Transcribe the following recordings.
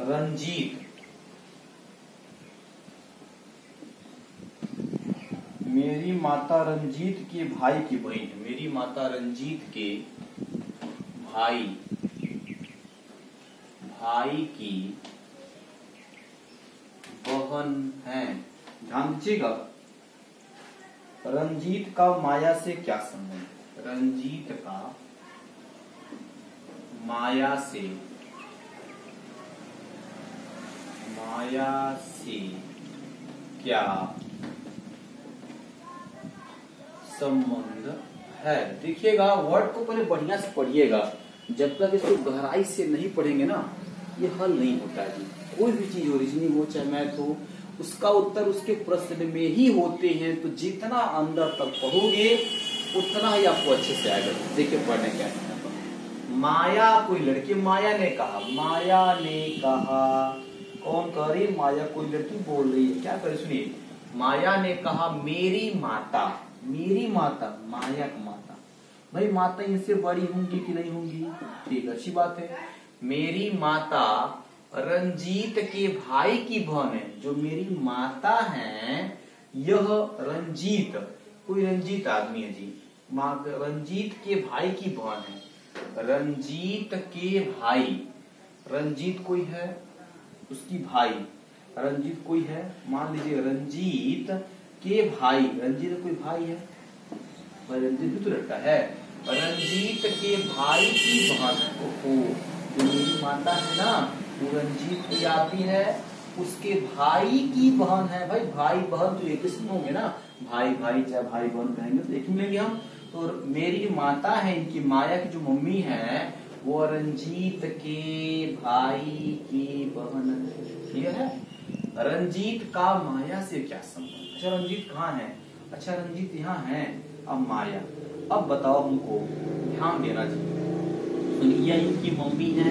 रंजीत मेरी माता रंजीत के भाई की बहन है। मेरी माता रंजीत के भाई की बहन है। ध्यान दीजिएगा, रंजीत का माया से क्या संबंध? रंजीत का माया से क्या संबंध है? देखिएगा, वर्ड को पहले बढ़िया से पढ़िएगा। जब तक इसको गहराई से नहीं पढ़ेंगे ना, ये हल नहीं होता है। कोई भी चीज हो, रीजनिंग हो चाहे मैथ हो, उसका उत्तर उसके प्रश्न में ही होते हैं। तो जितना अंदर तक पढ़ोगे उतना ही आपको अच्छे से आएगा। देखिए पढ़ने क्या है। माया कोई लड़की, माया ने कहा कौन कह रही? माया कोई लड़की बोल रही है। क्या करे सुनिए, माया ने कहा मेरी माता माया की माता, भाई माता इनसे बड़ी होंगी कि नहीं होंगी? ठीक, अच्छी बात है। मेरी माता रंजीत के भाई की बहन है। जो मेरी माता है यह रंजीत, कोई रंजीत आदमी है जी, रंजीत के भाई की बहन है। रंजीत के भाई, रंजीत कोई है, उसकी भाई रंजीत कोई है। मान लीजिए रंजीत के भाई, रंजीत कोई भाई है, भाई रंजीत भी तो लड़का है। रंजीत के भाई की बहन, ओहो, जो मेरी माता है ना वो रंजीत की आती है, उसके भाई की बहन है। भाई भाई बहन तो एक किस्म होंगे ना, भाई भाई चाहे भाई बहन कहेंगे तो एक ही मिलेंगे हम। तो मेरी माता है, इनकी माया की जो मम्मी है वो रंजीत के भाई की बहन है। ठीक है, रंजीत का माया से क्या संबंध? अच्छा रंजीत कहाँ है? अच्छा रंजीत यहाँ है। अब माया, अब बताओ हमको, ध्यान देना चाहिए। ये इनकी मम्मी है,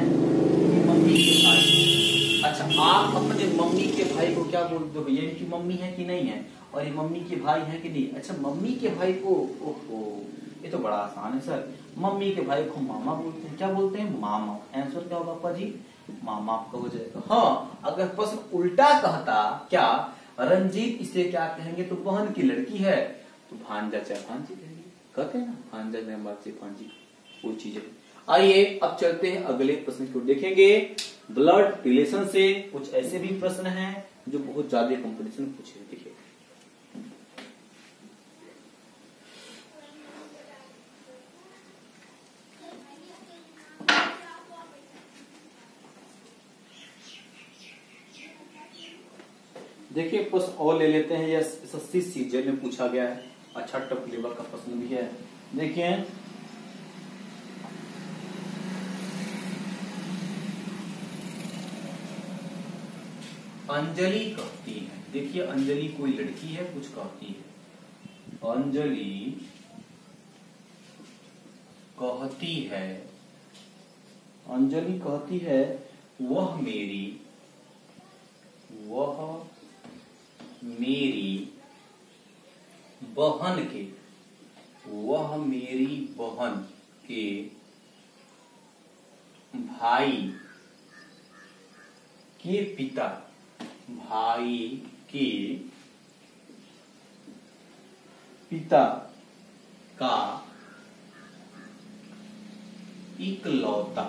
मम्मी के भाई। अच्छा आप अपने मम्मी के भाई को क्या बोलते हो? ये इनकी मम्मी है कि नहीं है? और ये मम्मी के भाई है कि नहीं? अच्छा मम्मी के भाई को, ओहो ये तो बड़ा आसान है सर। मम्मी के भाई को मामा बोलते हैं। क्या बोलते हैं? मामा। आंसर क्या होगा पापा जी? मामा आपका हो जाएगा। हाँ, अगर प्रश्न उल्टा कहता, क्या रंजीत इसे क्या कहेंगे? तो बहन की लड़की है तो भांजा चाहे भांजी कहेंगे। कहते हैं ना भांजा ने बात भांजी, कोई चीज है। आइए अब चलते हैं अगले प्रश्न को देखेंगे। ब्लड रिलेशन से कुछ ऐसे भी प्रश्न हैं जो बहुत ज्यादा कंपटीशन पूछे। देखिए देखिए प्रश्न और ले लेते हैं। यह एसएससी सीजन में पूछा गया है, अच्छा टफ लेवल का प्रश्न भी है। देखिए अंजलि कहती है, देखिए अंजलि कोई लड़की है, कुछ कहती है। अंजलि कहती है वह मेरी बहन के भाई के पिता का इकलौता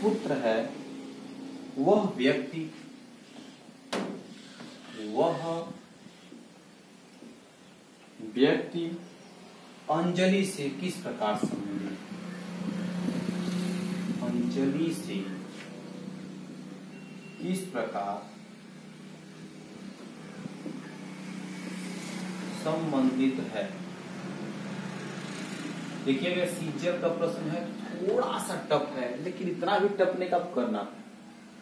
पुत्र है। वह व्यक्ति अंजलि से किस प्रकार संबंधित? अंजलि से किस प्रकार संबंधित है? देखिएगा सीजर का प्रश्न है, थोड़ा सा टफ है, लेकिन इतना भी टफ नहीं का करना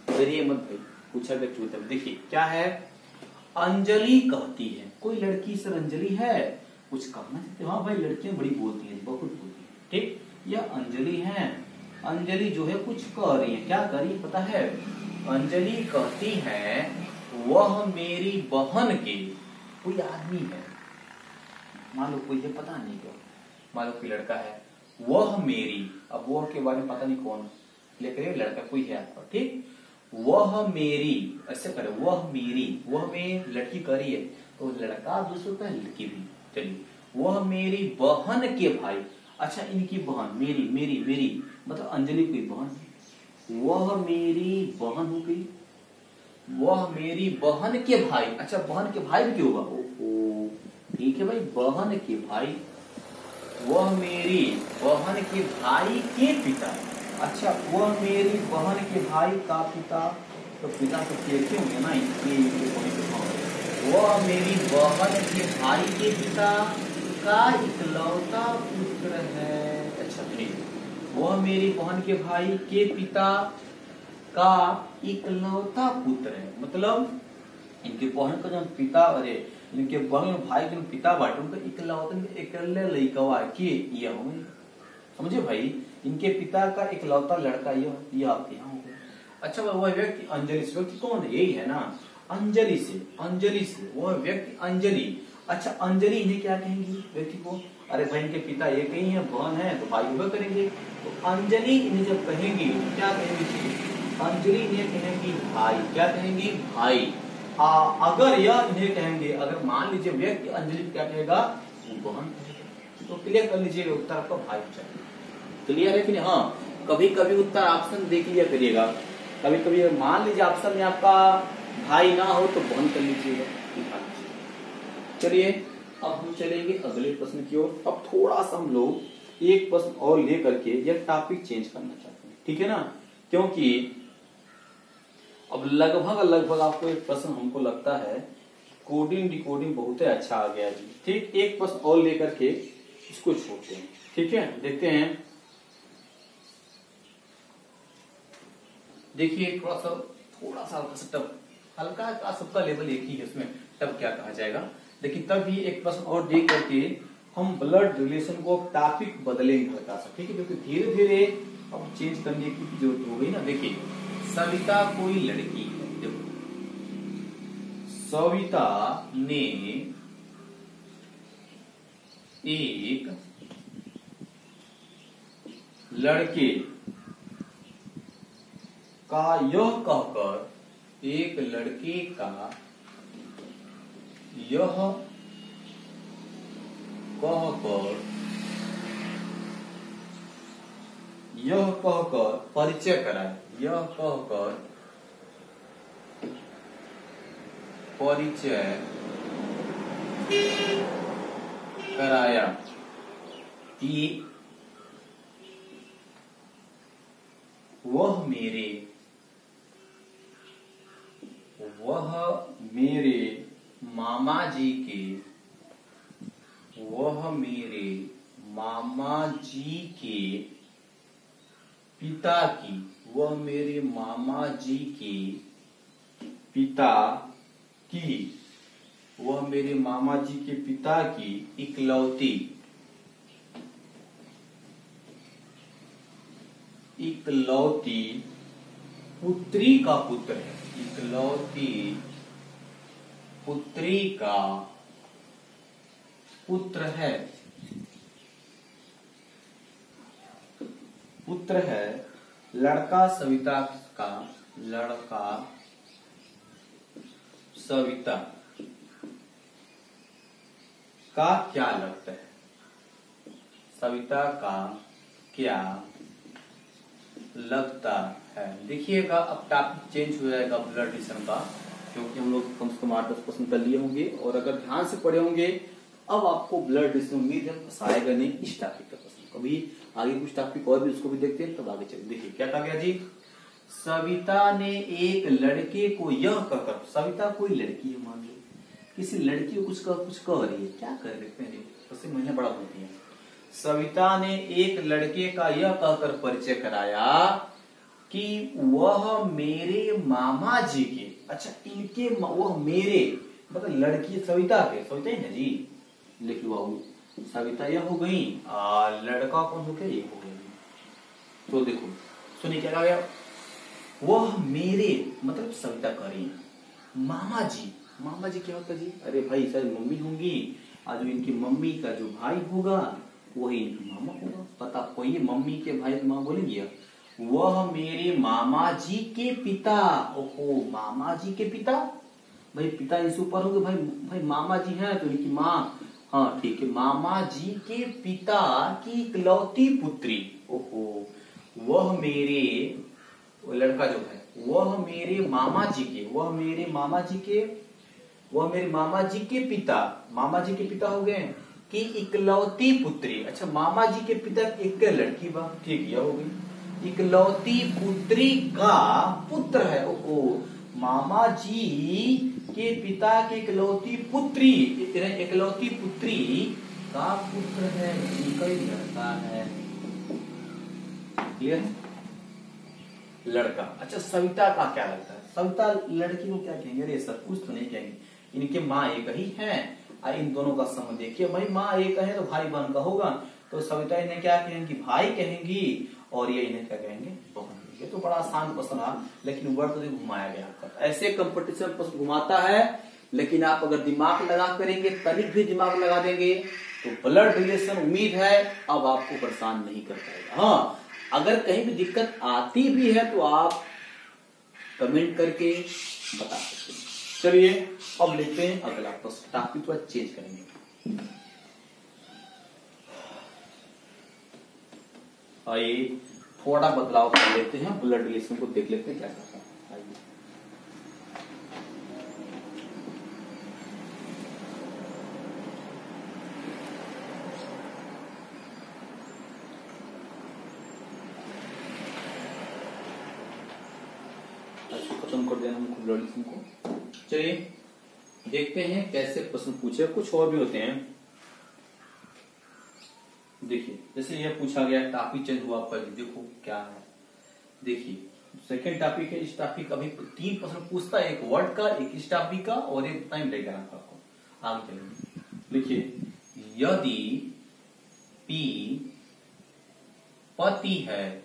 डरिए मत भाई, पूछा गया चूता। देखिए क्या है, अंजलि कहती है, कोई लड़की सर अंजलि है, कुछ कहना चाहते? हाँ भाई लड़कियां बड़ी बोलती हैं, बहुत बोलती हैं। ठीक, यह अंजलि है। अंजलि जो है कुछ कह रही है, क्या कर रही है पता है? अंजलि कहती है वह मेरी बहन के, कोई आदमी है, मान लो कोई है, पता नहीं क्यों, मान लो कोई लड़का है, वह मेरी, अब वह के बारे में पता नहीं कौन लेकर लड़का कोई है आपका, ठीक, वह मेरी, ऐसे करे, वह मेरी, वह में लड़की करी है तो लड़का दूसरों का लड़की भी, चलिए, वह मेरी बहन के भाई, अच्छा इनकी बहन, मेरी मेरी मेरी मतलब अंजलि कोई बहन है, वह मेरी बहन हो गई, वह मेरी बहन के भाई, अच्छा बहन के भाई भी क्यों होगा, ओहो ठीक है भाई, बहन के भाई, वह मेरी बहन के भाई के पिता, अच्छा वह मेरी बहन के भाई का पिता, तो पिता तो कैसे होंगे ना, वह मेरी बहन के भाई के पिता का इकलौता पुत्र है, अच्छा ठीक, वह मेरी बहन के भाई के पिता का इकलौता पुत्र है, मतलब इनके बहन का जो पिता, अरे इनके बहन भाई के पिता बाटे उनका इकलौता, इकल्ले लड़कवा के ये होंगे, समझे भाई, इनके पिता का इकलौता लड़का ये आपके यहाँ हो गया। अच्छा वह व्यक्ति अंजलि से, व्यक्ति कौन है, यही है ना, अंजलि से, अंजलि से वह व्यक्ति अंजलि, अच्छा अंजलि इन्हें क्या कहेंगी व्यक्ति को, अरे भाई इनके पिता एक ही है, बहन है तो भाई हुआ करेंगे, तो अंजलि इन्हें जब कहेंगी तो क्या कहेंगी, अंजलि इन्हें कहेंगी भाई, क्या कहेंगी भाई, अगर यह इन्हें कहेंगे, अगर मान लीजिए व्यक्ति अंजलि क्या कहेगा, वो बहन, तो क्लियर कर लीजिएगा उत्तर आपका भाई चाहिए, क्लियर है कि नहीं, हाँ कभी कभी उत्तर ऑप्शन देख लिया करिएगा, कभी कभी मान लीजिए ऑप्शन में आपका भाई ना हो तो बहन कर लीजिएगा। चलिए अब हम चलेंगे अगले प्रश्न की ओर, अब थोड़ा सा हम लोग एक प्रश्न और लेकर के यह टॉपिक चेंज करना चाहते हैं, ठीक है ना, क्योंकि अब लगभग आपको एक प्रश्न हमको लगता है कोडिंग डिकोडिंग बहुत ही अच्छा आ गया जी, ठीक, एक प्रश्न और लेकर के इसको छोड़ते हैं, ठीक है, देखते हैं, देखिए थोड़ा सा टफ, हल्का का सबका लेवल एक ही है, उसमें टफ क्या कहा जाएगा, लेकिन तब भी एक प्रश्न और देख करके हम ब्लड रिलेशन को टॉपिक बदलेंगे हल्का सा, ठीक है, क्योंकि धीरे धीरे अब चेंज करने की जरूरत हो गई ना। देखिए सविता कोई लड़की है, देखो सविता ने एक लड़के का यह कहकर, एक लड़के का यह कहकर परिचय कराया, यह कहकर परिचय कराया कि वह मेरे मामा जी के, वह मेरे मामा जी के पिता की, वह मेरे मामा जी के पिता की, वह मेरे मामा जी के पिता की इकलौती पुत्री का पुत्र है, इकलौती पुत्री का पुत्र है, लड़का सविता का, लड़का सविता का क्या लगता है, सविता का क्या लगता है, देखिएगा अब टॉपिक चेंज हो जाएगा ब्लड रिलेशन का, क्योंकि हम लोग कम से कम 8-10% कर लिए होंगे, और अगर ध्यान से पढ़े होंगे अब आपको ब्लड रिलेशन उम्मीद है फंसाएगा नहीं इस टॉपिक का प्रश्न, कभी आगे कुछ टॉपिक और भी उसको भी देखते हैं, तब आगे चलिए। देखिए क्या कहा गया जी, सविता ने एक लड़के को यह कहकर, सविता कोई लड़की है, मान लो किसी लड़की को कुछ कह रही है, क्या कर देखते हैं, उससे महिला बड़ा होती है, सविता ने एक लड़के का यह कहकर परिचय कराया कि वह मेरे मामा जी के, अच्छा इनके, वह मेरे मतलब लड़की सविता के, सविता है ना जी, लिखी हुआ सविता यह हो गई, लड़का कौन हो गया, ये हो गया। तो देखो सुनिए क्या कहा गया, वह मेरे मतलब सविता करी, मामा जी, मामा जी क्या होता जी, अरे भाई सर मम्मी होंगी और जो इनकी मम्मी का जो भाई होगा वही इनका मामा होगा। पता कोई मम्मी के भाई मामा बोलेंगे, वह मेरे मामा जी के पिता। ओहो, मामा जी के पिता, भाई पिता इनसे ऊपर होंगे, भाई मामा जी हैं तो इनकी माँ, हाँ ठीक है, मामा जी के पिता की इकलौती पुत्री। ओहो, वह मेरे, वो लड़का जो है वह मेरे मामा जी के, वह मेरे मामा जी के पिता, मामा जी के पिता हो गए कि इकलौती पुत्री। अच्छा, मामा जी के पिता एक लड़की बा, ठीक, यह हो गई, इकलौती पुत्री का पुत्र है। ओहो, मामा जी के पिता की इकलौती पुत्री, इकलौती पुत्री का पुत्र है, इनका ही लड़का है। क्लियर? लड़का। अच्छा, सविता का क्या लगता है? सविता लड़की को क्या कहेंगे? अरे सर कुछ तो नहीं कहेंगे, इनके माँ एक ही है, इन दोनों का संबंध देखिए, भाई माँ एक है तो भाई बहन का होगा, तो सविता इन्हें क्या कहेंगी? भाई कहेंगी, और ये इन्हें क्या कहेंगे? बहन। ये तो बड़ा आसान क्वेश्चन है, लेकिन वर्ड तो घुमाया गया आपका। ऐसे कंपटीशन प्रश्न घुमाता है, लेकिन आप अगर दिमाग लगा करेंगे, तनिक भी दिमाग लगा देंगे तो ब्लड रिलेशन उम्मीद है अब आपको परेशान नहीं कर पाएगा। हाँ, अगर कहीं भी दिक्कत आती भी है तो आप कमेंट करके बता सकते हैं। चलिए अब लेते हैं अगला प्रश्न, टॉपिक थोड़ा चेंज करेंगे। आइए थोड़ा बदलाव कर लेते हैं, ब्लड रिलेशन को देख लेते हैं क्या करता है। आइए, खत्म कर देना हमको ब्लड रिलेशन को। चलिए देखते हैं कैसे प्रश्न पूछे, कुछ और भी होते हैं। देखिए जैसे यह पूछा गया, टॉपिक चेंज हुआ पर देखो क्या है। देखिए सेकंड टॉपिक है, इस टॉपिक अभी 3 प्रश्न पूछता है, एक वर्ड का, एक इस टॉपिक का और एक टाइम डायग्राम का। आपको आगे चलेंगे। देखिए, यदि P पति है,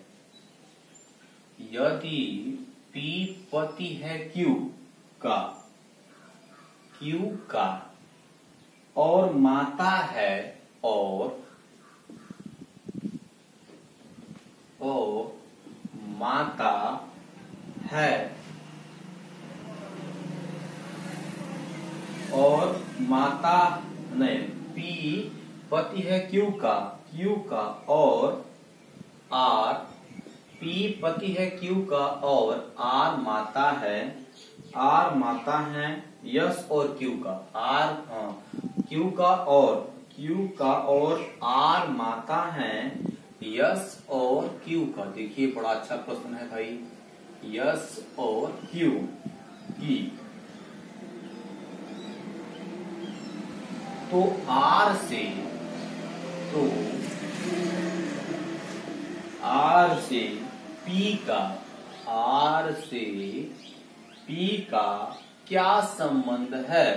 यदि P पति है Q का और माता है और माता है और माता नहीं, P पति है Q का और R, P पति है Q का और R माता है यस और Q का, Q का और R माता है यस और Q का। देखिए बड़ा अच्छा प्रश्न है भाई, यस और Q की। तो R से P का क्या संबंध है?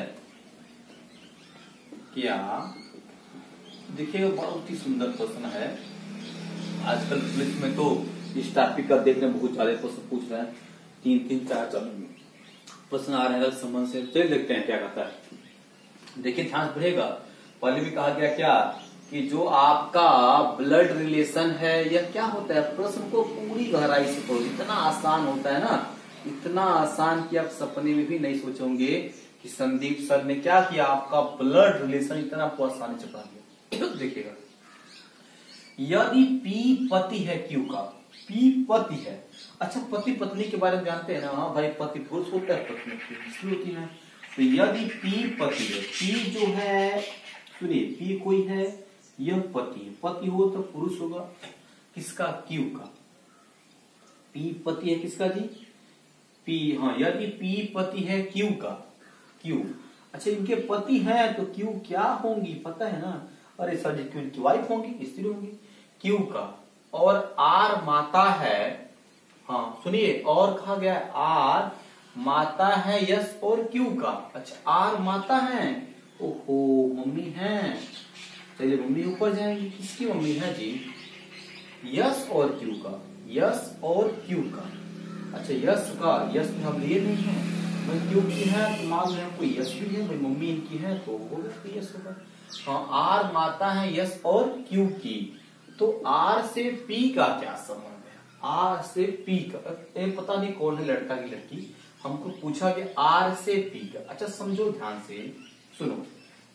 क्या, देखिए बहुत ही सुंदर प्रश्न है। आजकल पुलिस में तो इस टॉपिक का देखने बहुत ज्यादा प्रश्न पूछ रहे हैं, 3 4 प्रश्न आ रहे हैं संबंध से। चलिए देखते हैं क्या कहता है। देखिए ध्यान से पढ़िएगा। पहले भी कहा गया क्या कि जो आपका ब्लड रिलेशन है यह क्या होता है, प्रश्न को पूरी गहराई से पढ़ो। इतना आसान होता है ना, इतना आसान कि आप सपने में भी नहीं सोचोगे कि संदीप सर ने क्या किया, आपका ब्लड रिलेशन इतना आसानी से पढ़ा दिया। देखिएगा, यदि P पति है Q का, P पति है। अच्छा, पति पत्नी के बारे में जानते हैं ना? हाँ भाई, पति पुरुष होता है, पत्नी स्त्री होती है। तो यदि P पति है, P जो है, सुनिए P कोई है, यह पति है, पति हो तो पुरुष होगा, किसका? Q का। P पति है किसका जी? P, हाँ, यदि P पति है Q का, Q। अच्छा, इनके पति हैं तो Q क्या होंगी पता है ना? अरे सर जी, Q इनकी वाइफ होंगी, स्त्री होंगी, Q का। और R माता है, हाँ सुनिए, और कहा गया R माता है यस और Q का। अच्छा, R माता है, ओहो मम्मी है। चलिए मम्मी ऊपर जाएंगी, किसकी मम्मी है जी? यस और Q का, यस और Q का। अच्छा, यस का, यस में हम लिए नहीं है, भाई क्यू की है तो मान लो कोई यस भी है, भाई मम्मी इनकी है तो वो भी यस होगा। हाँ आर माता है यस और क्यू की, तो आर से पी का क्या संबंध है? आर से पी का पता नहीं कौन है, लड़का की लड़की, हमको पूछा कि आर से पी का। अच्छा समझो ध्यान से, सुनो,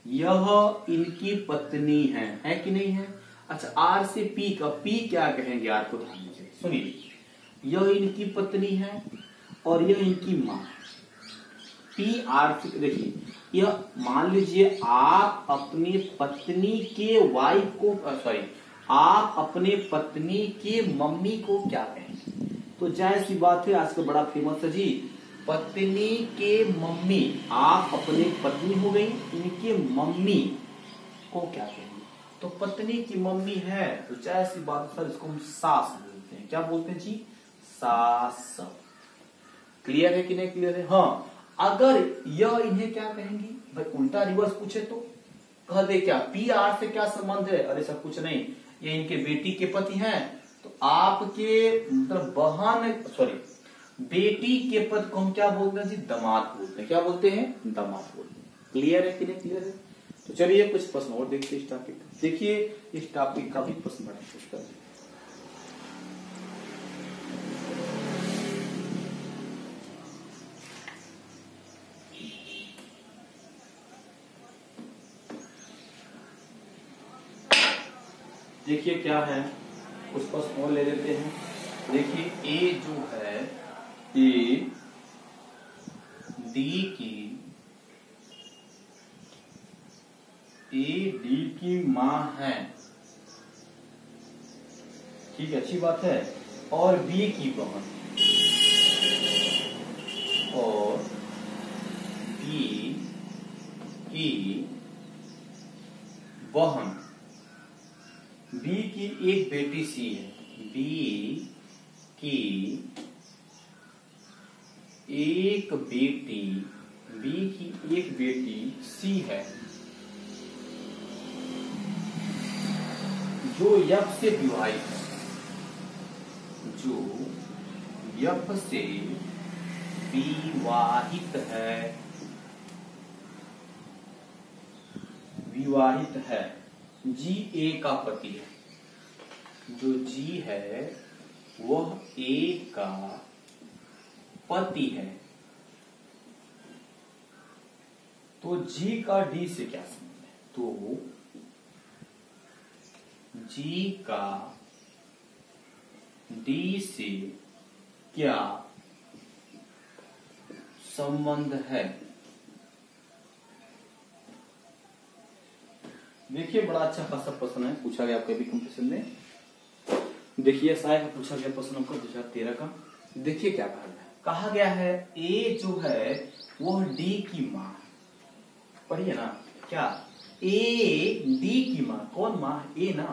यह इनकी पत्नी है कि नहीं है? अच्छा आर से पी का, पी क्या कहेंगे आर को, ध्यान दीजिए सुनिए, यह इनकी पत्नी है और यह इनकी माँ। पी आर से देखिए, यह मान लीजिए आप अपनी पत्नी के वाइफ को, सॉरी आप अपने पत्नी के मम्मी को क्या कहेंगे? तो जाहिर सी बात है, आजकल बड़ा फेमस है जी, पत्नी के मम्मी, आप अपने पत्नी हो गई, इनके मम्मी को क्या कहेंगे? तो पत्नी की मम्मी है तो जाहिर सी बात है, सर इसको हम सास बोलते हैं। क्या बोलते हैं जी? सास। क्लियर है कि नहीं क्लियर है? हाँ, अगर यह इन्हें क्या कहेंगी? भाई उल्टा रिवर्स पूछे तो कह दे क्या, पी आर से क्या संबंध है? अरे सब कुछ नहीं, ये इनके बेटी के पति हैं, तो आपके मतलब बहन, सॉरी बेटी के पति को हम क्या बोलते हैं जी? दामाद बोलते हैं। क्या बोलते हैं? दामाद बोलते हैं। क्लियर है कि नहीं क्लियर है? तो चलिए कुछ प्रश्न और देखते हैं इस टॉपिक का। देखिए इस टॉपिक का भी प्रश्न बड़ा पूछता है। देखिए क्या है, उस प्रश्न और ले लेते हैं। देखिए ए जो है, ए डी की माँ है, ठीक है अच्छी बात है, और बी की बहन, और बी की बहन, बी की एक बेटी सी है, बी की एक बेटी सी है, जो यफ से विवाहित है, जो यफ से विवाहित है, जी ए का पति है, जो जी है वह ए का पति है, तो जी का डी से क्या संबंध है? तो जी का डी से क्या संबंध है? देखिए बड़ा अच्छा खासा प्रश्न है, पूछा गया आपके भी कंपटीशन में। देखिए शायद पूछा गया प्रश्न आपको 2013 का। देखिए क्या कहा गया है, ए जो है वह डी की माँ, पढ़िए ना क्या, ए डी की माँ, कौन माँ? ए ना,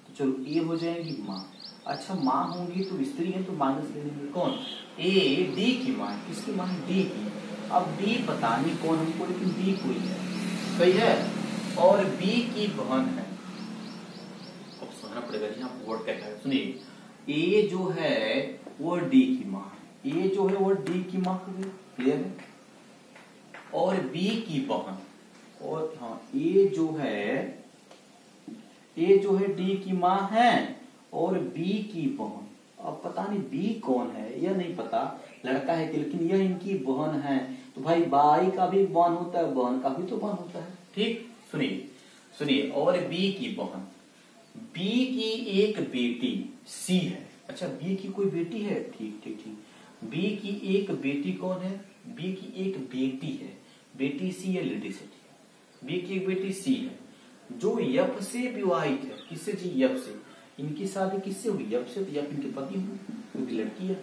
तो चलो ए हो जाएगी माँ। अच्छा माँ होंगी तो स्त्री है तो माइनस ले लेंगे, कौन? ए डी की माँ, किसकी माँ? डी की। अब डी पता नहीं कौन हमको, लेकिन डी कोई है, सही है, और बी की बहन है। अब समझना पड़ेगा जी, यहाँ वर्ड क्या है, सुनिए, ए जो है वो डी की माँ, ए जो है वो डी की माँ हो गई, क्लियर है, और बी की बहन, और हाँ ए जो है डी की माँ है और बी की बहन। अब पता नहीं बी कौन है, यह नहीं पता लड़का है कि, लेकिन यह इनकी बहन है, तो भाई भाई का भी बहन होता है, बहन का भी तो बहन होता है, ठीक। सुनिए, और बी की बहन, बी की एक बेटी सी है। अच्छा बी की कोई बेटी है, ठीक, बी की एक बेटी कौन है? बी की एक बेटी है, बेटी सी है, लेडी से, बी की एक बेटी सी है, जो यफ से विवाहित है। किससे जी? यफ से। इनकी शादी किससे हुई? यफ से, तो यफ इनके पति हुए, क्योंकि लड़की है,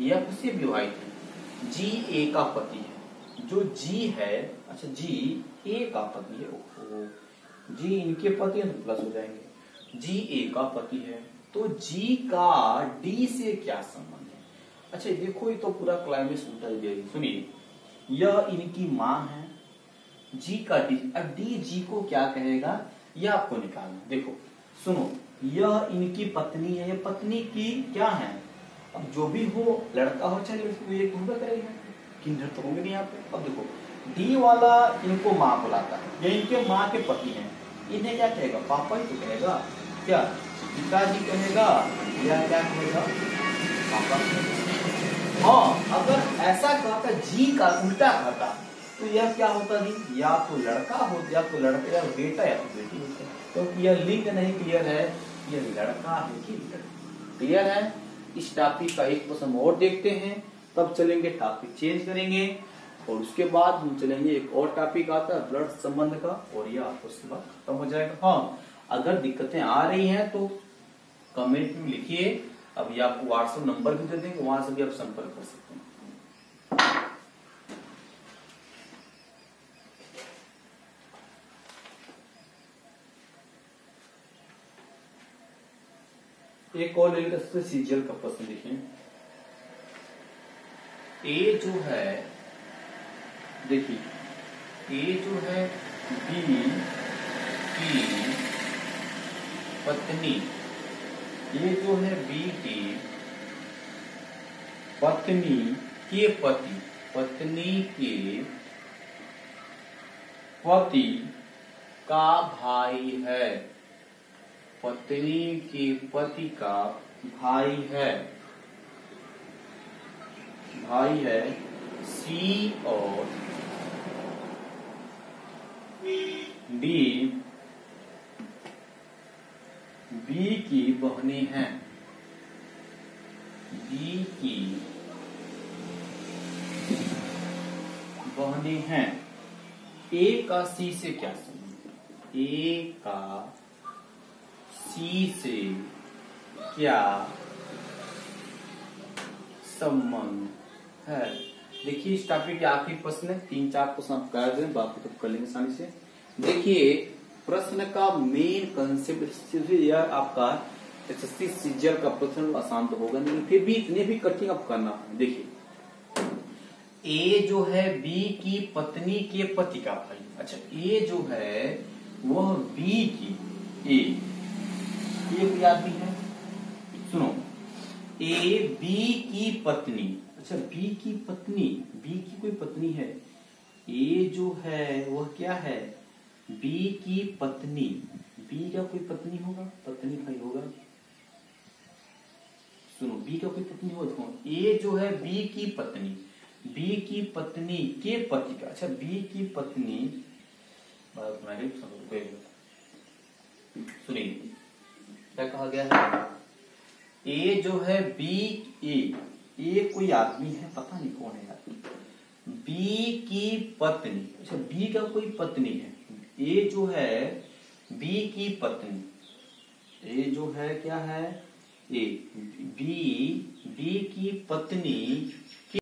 यफ से विवाहित है, जी ए का पति है, जो जी है, अच्छा जी ए का पति है, ओहो, जी इनके पति है तो प्लस हो जाएंगे, जी ए का पति है, तो जी का डी से क्या संबंध है? अच्छा देखो ये तो पूरा क्लाइमेक्स उल्टा ही गया। सुनिए, यह इनकी माँ है, जी का डी, अब डी जी को क्या कहेगा यह आपको निकालना। देखो सुनो, यह इनकी पत्नी है, यह पत्नी की क्या है? अब जो भी हो, लड़का हो चाहे लड़की, एक होगा करेगा, किन्नर तो होंगे नहीं यहाँ पे। अब देखो डी वाला इनको माँ बुलाता है, ये इनके माँ के पति हैं, इन्हें क्या कहेगा, पापा ही तो कहेगा, क्या पिताजी कहेगा या क्या कहेगा, पापा। हाँ अगर ऐसा कहता जी का उल्टा कहता तो यह क्या होता जी, या तो लड़का हो, या तो लड़का या बेटा या तो बेटी होता। तो यह लिंग नहीं क्लियर है, यह लड़का है कि लड़की। क्लियर है। इस टॉपिक का एक क्वेश्चन और देखते हैं, तब चलेंगे टॉपिक चेंज करेंगे, और उसके बाद हम चलेंगे एक और टॉपिक आता है ब्लड संबंध का, और यह आपको उसके बाद खत्म हो जाएगा। हाँ अगर दिक्कतें आ रही हैं तो कमेंट में लिखिए, अभी आपको व्हाट्सएप नंबर भी दे देंगे, वहां से भी आप संपर्क कर सकते हैं। एक और ले सीजीएल का प्रश्न देखिए। ए जो है, देखिए ए जो है बी की पत्नी, ये जो है बी की पत्नी के पति, पत्नी के पति का भाई है, पत्नी के पति का भाई है, भाई है सी, और डी बी की बहनें हैं, बी की बहनें हैं। ए का सी से क्या संबंध, ए का सी से क्या संबंध है। देखिए इस टॉपिक के आखिरी प्रश्न है, 3-4 प्रश्न आप कर दें, बाकी तो कर लेंगे आसानी से। देखिए प्रश्न का मेन कंसेप्ट यह आपका एसएससी सीजीएल का प्रश्न आसान तो होगा नहीं, फिर भी इतने भी कठिन आप करना है। देखिए ए जो है बी की पत्नी के पति का भाई, अच्छा ए जो है वह बी की, ए कोई आदमी है, सुनो, ए बी की पत्नी, अच्छा बी की पत्नी, बी की कोई पत्नी है, ए जो है वह क्या है, बी की पत्नी, बी का कोई पत्नी होगा, पत्नी भाई होगा, सुनो बी का कोई पत्नी होगा, देखो ए जो है बी की पत्नी, बी की पत्नी के पति का, अच्छा बी की पत्नी, सुनिए क्या कहा गया है, ए जो है बी, ए कोई आदमी है, पता नहीं कौन है आदमी, बी की पत्नी, अच्छा बी का कोई पत्नी है, ए जो है बी की पत्नी, ए जो है क्या है, ए बी की पत्नी